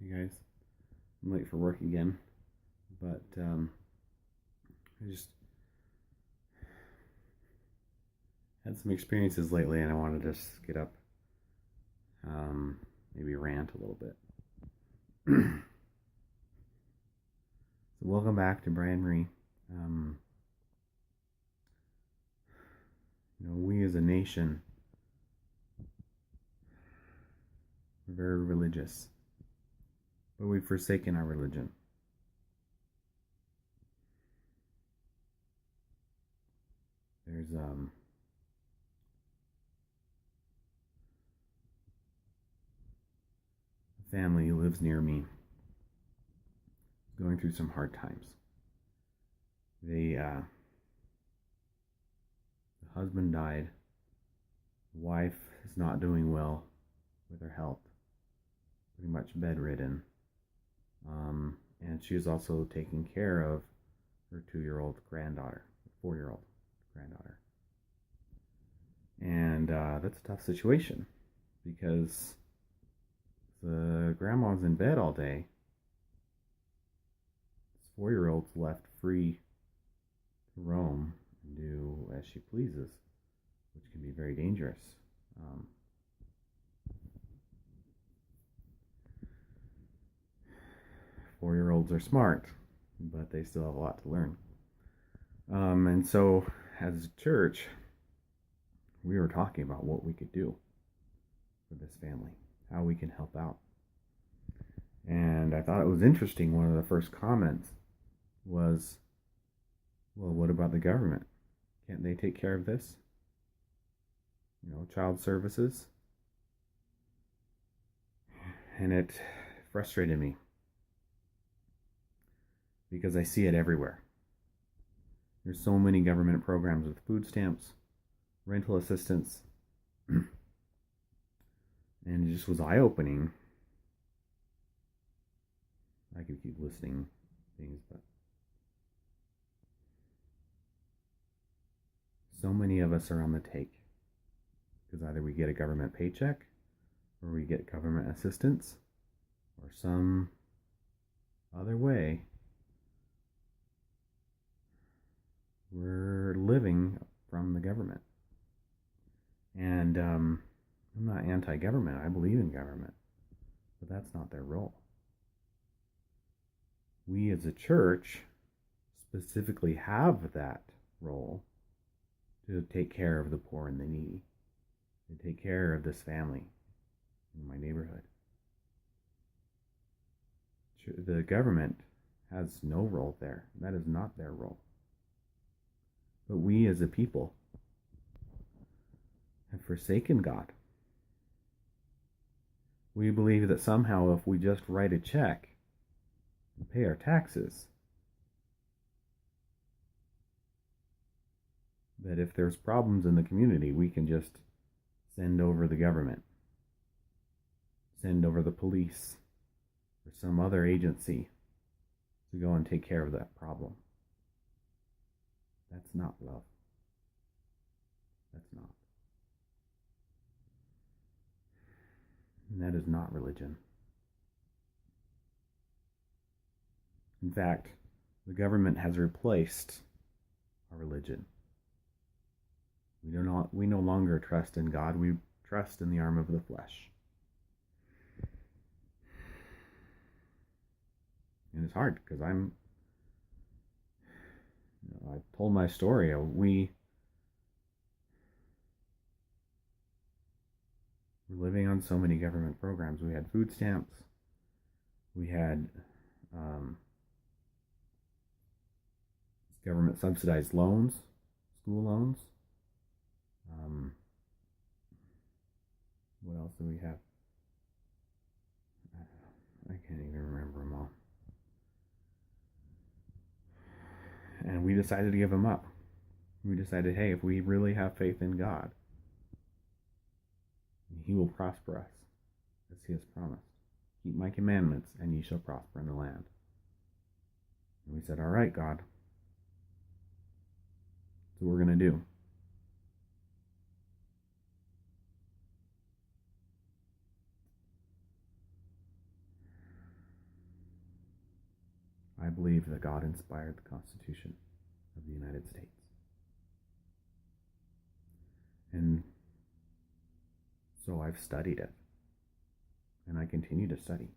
Hey guys, I'm late for work again, but I just had some experiences lately and I wanted to just get up, maybe rant a little bit. So, welcome back to Brian Marie. Um, we as a nation are very religious, but we've forsaken our religion. There's a family who lives near me going through some hard times. The husband died. The wife is not doing well with her health, pretty much bedridden. And she is also taking care of her 2-year-old granddaughter, 4-year-old granddaughter. And that's a tough situation because the grandma's in bed all day. This 4-year-old's left free to roam and do as she pleases, which can be very dangerous. Um, 4-year-olds are smart, but they still have a lot to learn. And so, as a church, we were talking about what we could do for this family, how we can help out. And I thought it was interesting. One of the first comments was, well, what about the government? Can't they take care of this? Child services. And it frustrated me because I see it everywhere. There's so many government programs with food stamps, rental assistance, and it just was eye-opening. I could keep listing things, but so many of us are on the take because either we get a government paycheck or we get government assistance or some other way we're living from the government. And I'm not anti-government. I believe in government, but that's not their role. We as a church specifically have that role to take care of the poor and the needy, to take care of this family in my neighborhood. The government has no role there. That is not their role. But we as a people have forsaken God. We believe that somehow if we just write a check and pay our taxes, that if there's problems in the community, we can just send over the government, send over the police or some other agency to go and take care of that problem. That's not love. That's not. And that is not religion. In fact, the government has replaced our religion. We no longer trust in God. We trust in the arm of the flesh. And it's hard because I've told my story. We were living on so many government programs. We had food stamps. We had government subsidized loans, school loans. What else do we have? I can't even remember them all. And we decided to give them up. We decided, hey, if we really have faith in God, He will prosper us, as He has promised. Keep my commandments, and ye shall prosper in the land. And we said, all right, God, that's what we're going to do. I believe that God inspired the Constitution of the United States. And so I've studied it, and I continue to study.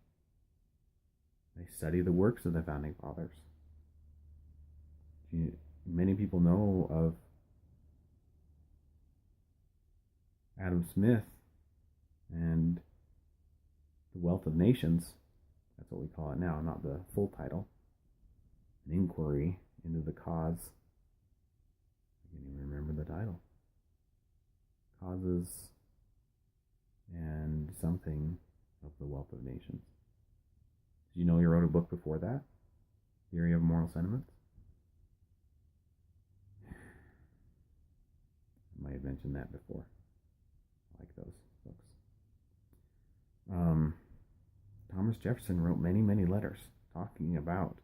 I study the works of the Founding Fathers. Many people know of Adam Smith and The Wealth of Nations. That's what we call it now, not the full title. An inquiry into the cause. I can't even remember the title. Causes and something of the Wealth of Nations. Did you know he wrote a book before that? Theory of Moral Sentiments? I might have mentioned that before. I like those books. Thomas Jefferson wrote many, many letters talking about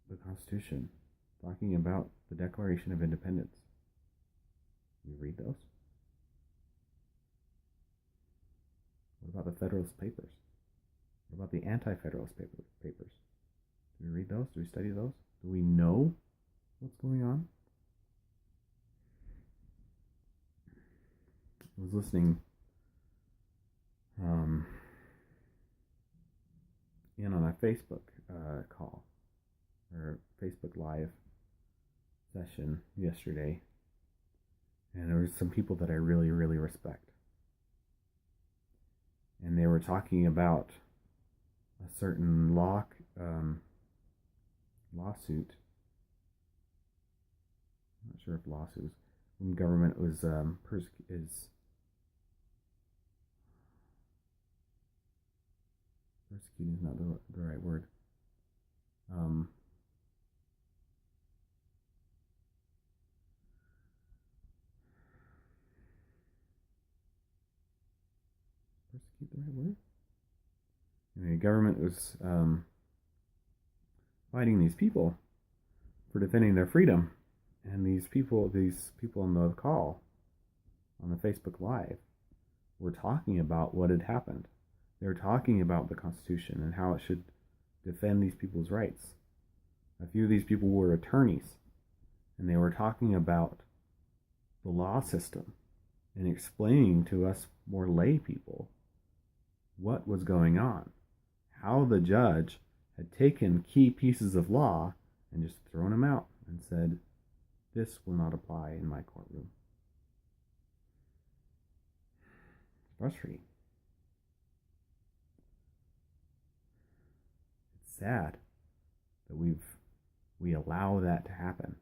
the Constitution, talking about the Declaration of Independence. We read those? What about the Federalist Papers? What about the Anti-Federalist Papers? Do we read those? Do we study those? Do we know what's going on? I was listening in on a Facebook call or Facebook Live session yesterday, and there were some people that I really, really respect, and they were talking about a certain lawsuit. I'm not sure if lawsuit when government was persecuting is not the right word. Persecute the right word? Anyway, government was fighting these people for defending their freedom, and these people on the call on the Facebook Live were talking about what had happened. They were talking about the Constitution and how it should defend these people's rights. A few of these people were attorneys, and they were talking about the law system and explaining to us more lay people what was going on, how the judge had taken key pieces of law and just thrown them out and said, this will not apply in my courtroom. It's frustrating. It's sad that we allow that to happen.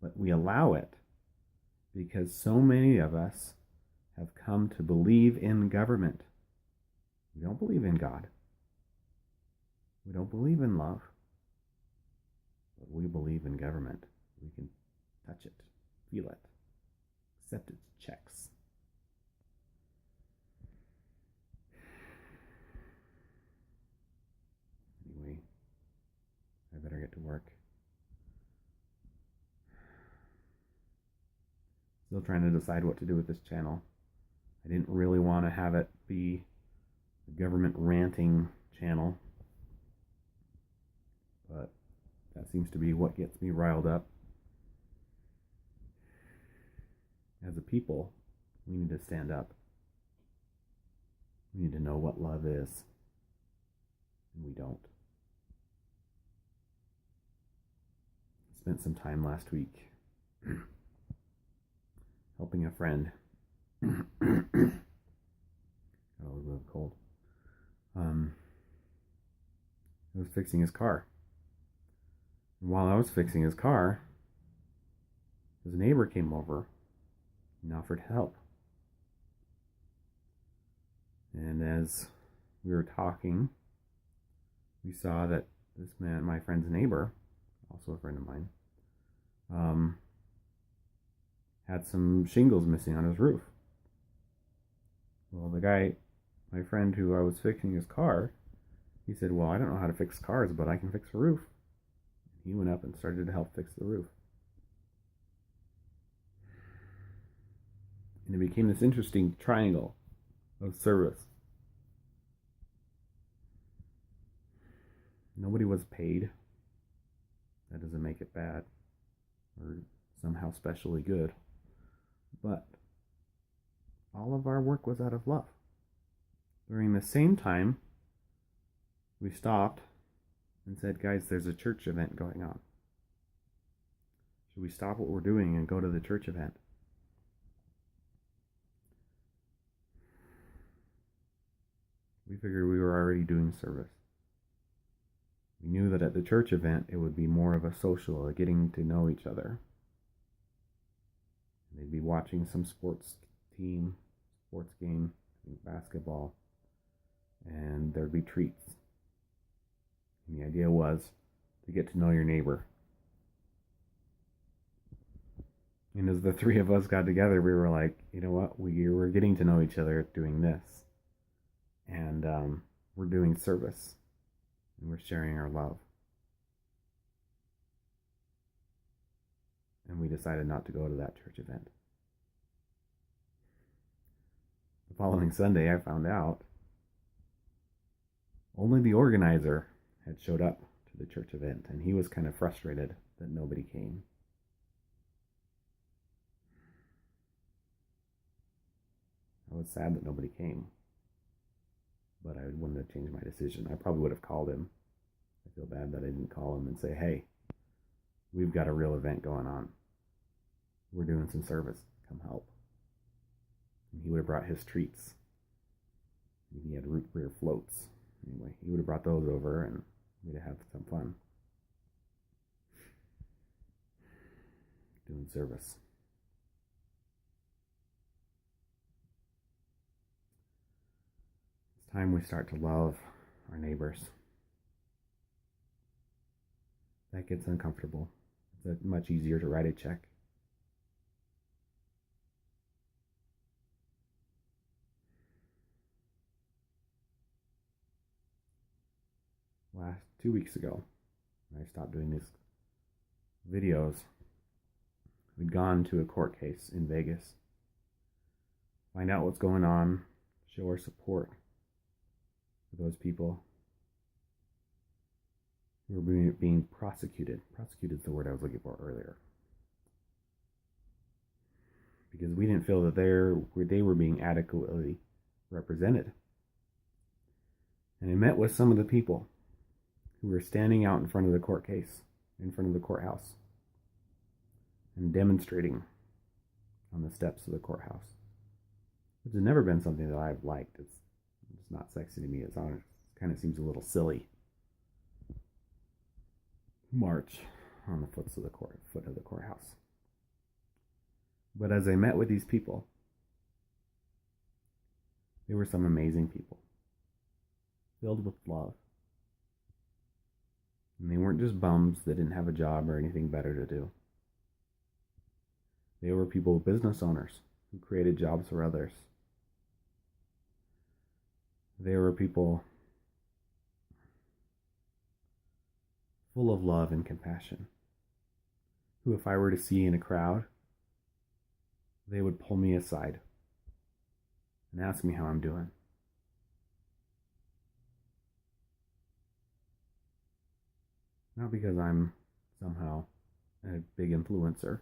But we allow it because so many of us have come to believe in government. We don't believe in God. We don't believe in love. But we believe in government. We can touch it, feel it, accept its checks. Anyway, I better get to work. Still trying to decide what to do with this channel. I didn't really want to have it be a government ranting channel, but that seems to be what gets me riled up. As a people, we need to stand up. We need to know what love is, and we don't. I spent some time last week helping a friend. Got a little bit of a cold. I was fixing his car. And while I was fixing his car, his neighbor came over and offered help. And as we were talking, we saw that this man, my friend's neighbor, also a friend of mine, had some shingles missing on his roof. Well, the guy, my friend who I was fixing his car, he said, well, I don't know how to fix cars, but I can fix a roof. He went up and started to help fix the roof. And it became this interesting triangle of service. Nobody was paid. That doesn't make it bad or somehow specially good. But all of our work was out of love. During the same time, we stopped and said, guys, there's a church event going on. Should we stop what we're doing and go to the church event? We figured we were already doing service. We knew that at the church event, it would be more of a social, a getting to know each other. They'd be watching some sports game, I think basketball, and there'd be treats. And the idea was to get to know your neighbor. And as the three of us got together, we were like, you know what? We were getting to know each other doing this. And we're doing service. And we're sharing our love. And we decided not to go to that church event. The following Sunday, I found out only the organizer had showed up to the church event, and he was kind of frustrated that nobody came. I was sad that nobody came, but I wouldn't have changed my decision. I probably would have called him. I feel bad that I didn't call him and say, hey, we've got a real event going on. We're doing some service. Come help. And he would have brought his treats. He had root beer floats. Anyway, he would have brought those over and we'd have some fun. Doing service. It's time we start to love our neighbors. That gets uncomfortable. It's much easier to write a check. Last 2 weeks ago, when I stopped doing these videos, we'd gone to a court case in Vegas. Find out what's going on, show our support for those people who were being prosecuted. Prosecuted is the word I was looking for earlier. Because we didn't feel that they were being adequately represented. And I met with some of the people who were standing out in front of the court case, in front of the courthouse, and demonstrating on the steps of the courthouse. Which has never been something that I've liked. It's not sexy to me. It kind of seems a little silly. March on the foot of the courthouse. But as I met with these people, they were some amazing people, filled with love. And they weren't just bums that didn't have a job or anything better to do. They were people, business owners, who created jobs for others. They were people full of love and compassion, who, if I were to see in a crowd, they would pull me aside and ask me how I'm doing. Not because I'm somehow a big influencer.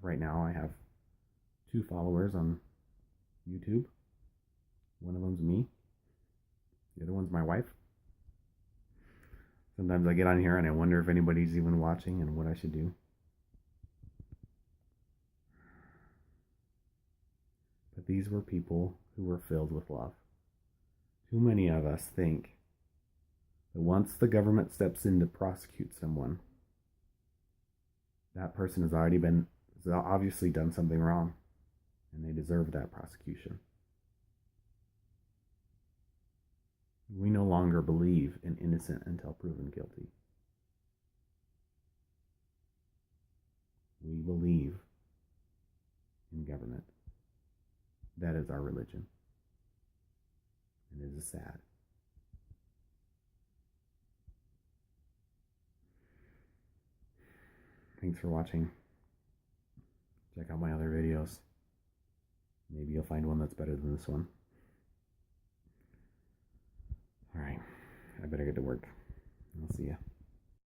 Right now I have 2 followers on YouTube. One of them's me. The other one's my wife. Sometimes I get on here and I wonder if anybody's even watching and what I should do. But these were people who were filled with love. Too many of us think that once the government steps in to prosecute someone, that person has obviously done something wrong, and they deserve that prosecution. We no longer believe in innocent until proven guilty. We believe in government. That is our religion. And it is sad. Thanks for watching. Check out my other videos. Maybe you'll find one that's better than this one. Alright. I better get to work. I'll see ya.